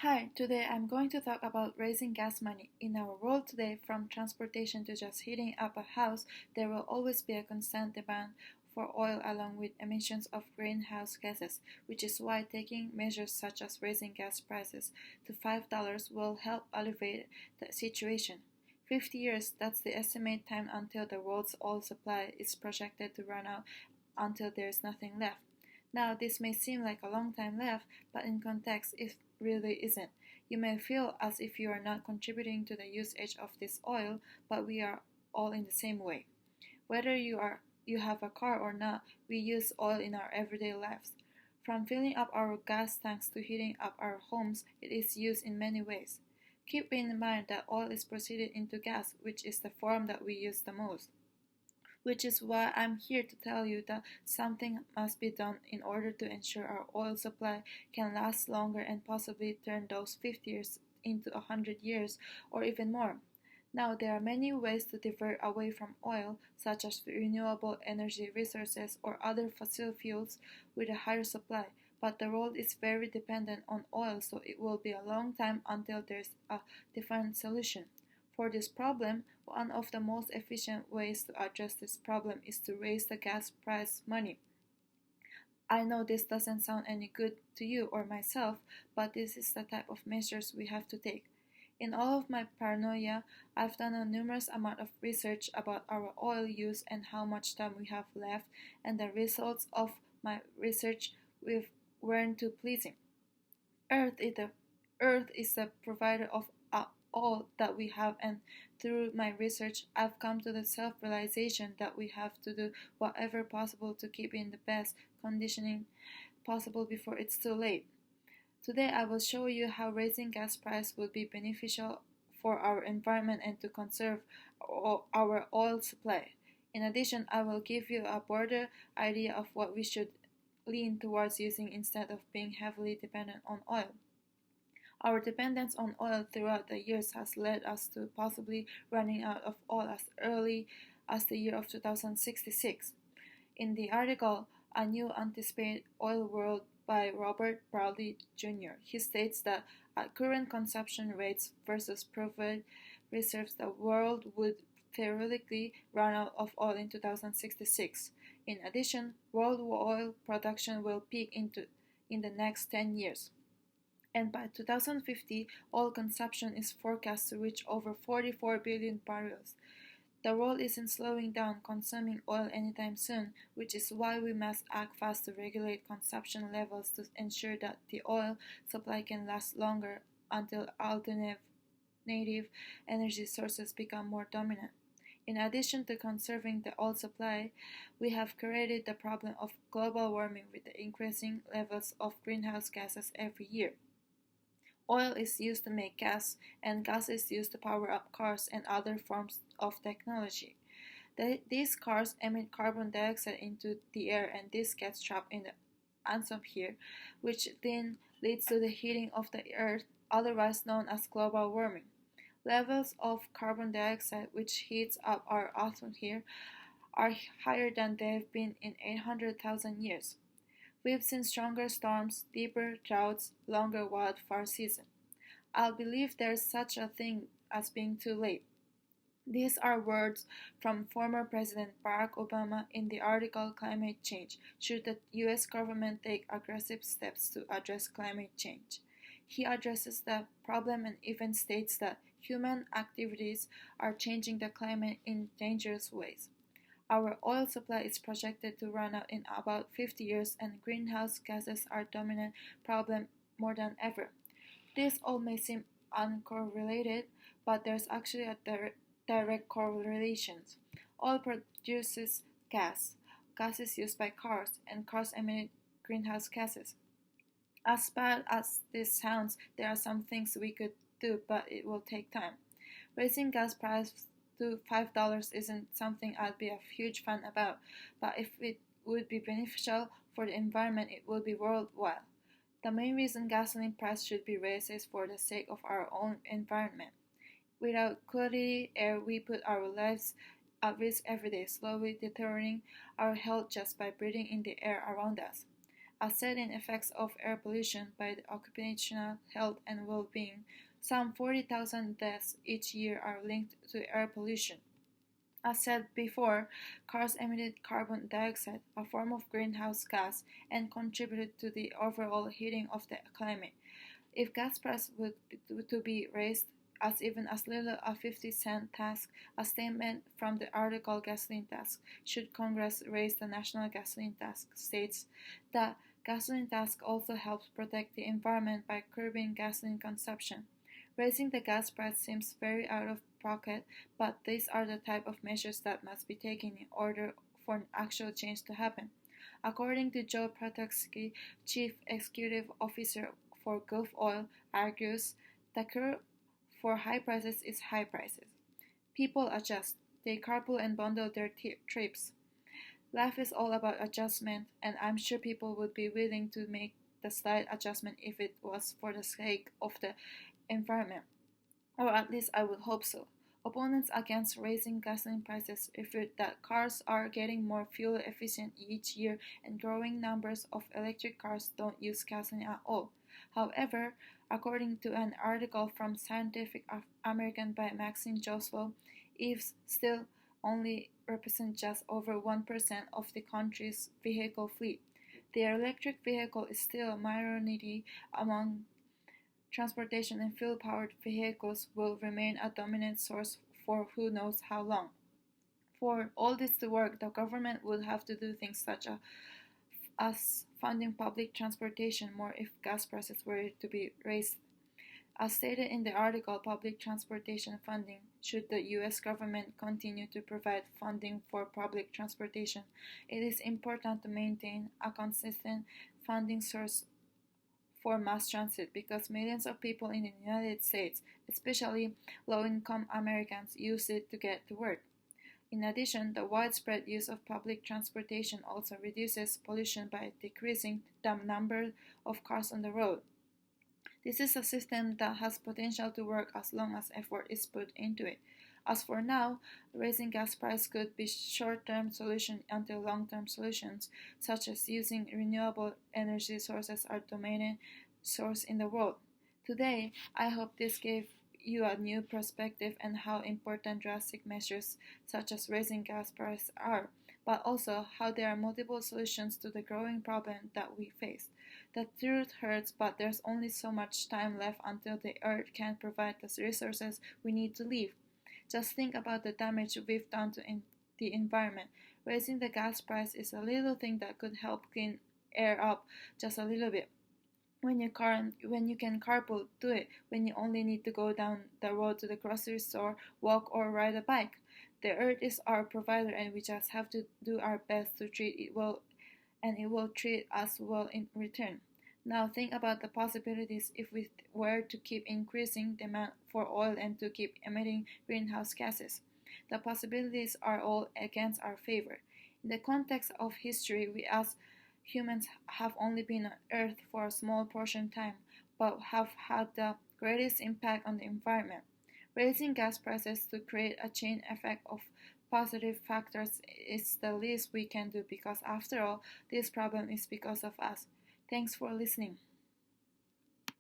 Hi, today I'm going to talk about raising gas money. In our world today, from transportation to just heating up a house, there will always be a constant demand for oil along with emissions of greenhouse gases, which is why taking measures such as raising gas prices to $5 will help alleviate the situation. 50 years, that's the estimated time until the world's oil supply is projected to run out until there is nothing left. Now, this may seem like a long time left, but in context, it really isn't. You may feel as if you are not contributing to the usage of this oil, but we are all in the same way. Whether you have a car or not, we use oil in our everyday lives. From filling up our gas tanks to heating up our homes, it is used in many ways. Keep in mind that oil is proceeded into gas, which is the form that we use the most, which is why I'm here to tell you that something must be done in order to ensure our oil supply can last longer and possibly turn those 50 years into 100 years or even more. Now, there are many ways to divert away from oil, such as renewable energy resources or other fossil fuels with a higher supply, but the world is very dependent on oil, so it will be a long time until there's a defined solution. For this problem, one of the most efficient ways to address this problem is to raise the gas price money. I know this doesn't sound any good to you or myself, but this is the type of measures we have to take. In all of my paranoia, I've done a numerous amount of research about our oil use and how much time we have left, and the results of my research weren't too pleasing. Earth is the Earth is the provider of all that we have, and through my research, I've come to the self-realization that we have to do whatever possible to keep in the best conditioning possible before it's too late. Today, I will show you how raising gas price will be beneficial for our environment and to conserve our oil supply. In addition, I will give you a broader idea of what we should lean towards using instead of being heavily dependent on oil. Our dependence on oil throughout the years has led us to possibly running out of oil as early as the year of 2066. In the article, A New Anticipated Oil World by Robert Bradley Jr., he states that at current consumption rates versus provided reserves, the world would theoretically run out of oil in 2066. In addition, world oil production will peak in the next 10 years. And by 2050, oil consumption is forecast to reach over 44 billion barrels. The world isn't slowing down consuming oil anytime soon, which is why we must act fast to regulate consumption levels to ensure that the oil supply can last longer until alternative energy sources become more dominant. In addition to conserving the oil supply, we have created the problem of global warming with the increasing levels of greenhouse gases every year. Oil is used to make gas, and gas is used to power up cars and other forms of technology. These cars emit carbon dioxide into the air, and this gets trapped in the atmosphere, which then leads to the heating of the earth, otherwise known as global warming. Levels of carbon dioxide, which heats up our atmosphere, are higher than they've been in 800,000 years. We've seen stronger storms, deeper droughts, longer wildfire season. I believe there's such a thing as being too late. These are words from former President Barack Obama in the article Climate Change. Should the US government take aggressive steps to address climate change? He addresses the problem and even states that human activities are changing the climate in dangerous ways. Our oil supply is projected to run out in about 50 years, and greenhouse gases are a dominant problem more than ever. This all may seem uncorrelated, but there's actually a direct correlation. Oil produces gas. Gas is used by cars, and cars emit greenhouse gases. As bad as this sounds, there are some things we could do, but it will take time. Raising gas prices to $5 isn't something I'd be a huge fan about, but if it would be beneficial for the environment, it would be worthwhile. The main reason gasoline price should be raised is for the sake of our own environment. Without quality air, we put our lives at risk every day, slowly deteriorating our health just by breathing in the air around us. offsetting effects of air pollution by the occupational health and well-being. Some 40,000 deaths each year are linked to air pollution. As said before, cars emitted carbon dioxide, a form of greenhouse gas, and contributed to the overall heating of the climate. If gas price to be raised as even as little as 50-cent tax, a statement from the article Gasoline Tax, should Congress raise the national gasoline tax, states that gasoline tax also helps protect the environment by curbing gasoline consumption. Raising the gas price seems very out of pocket, but these are the type of measures that must be taken in order for an actual change to happen. According to Joe Prutkowski, Chief Executive Officer for Gulf Oil, argues the cure for high prices is high prices. People adjust. They carpool and bundle their trips. Life is all about adjustment, and I'm sure people would be willing to make the slight adjustment if it was for the sake of the environment. Or at least I would hope so. Opponents against raising gasoline prices refute that cars are getting more fuel efficient each year and growing numbers of electric cars don't use gasoline at all. However, according to an article from Scientific American by Maxine Joswell, EVs still only represent just over 1% of the country's vehicle fleet. The electric vehicle is still a minority among transportation, and fuel-powered vehicles will remain a dominant source for who knows how long. For all this to work, the government would have to do things such as funding public transportation more if gas prices were to be raised. As stated in the article, public transportation funding, should the U.S. government continue to provide funding for public transportation, it is important to maintain a consistent funding source for mass transit because millions of people in the United States, especially low-income Americans, use it to get to work. In addition, the widespread use of public transportation also reduces pollution by decreasing the number of cars on the road. This is a system that has potential to work as long as effort is put into it. As for now, raising gas price could be short-term solution until long-term solutions, such as using renewable energy sources, are dominant source in the world. Today, I hope this gave you a new perspective on how important drastic measures such as raising gas prices are, but also how there are multiple solutions to the growing problem that we face. The truth hurts, but there's only so much time left until the earth can provide the resources we need to live. Just think about the damage we've done to the environment. Raising the gas price is a little thing that could help clean air up just a little bit. When you can carpool, do it. When you only need to go down the road to the grocery store, walk or ride a bike. The earth is our provider and we just have to do our best to treat it well, and it will treat us well in return. Now think about the possibilities if we were to keep increasing demand for oil and to keep emitting greenhouse gases. The possibilities are all against our favor. In the context of history, we as humans have only been on Earth for a small portion of time, but have had the greatest impact on the environment. Raising gas prices to create a chain effect of positive factors is the least we can do because after all, this problem is because of us. Thanks for listening.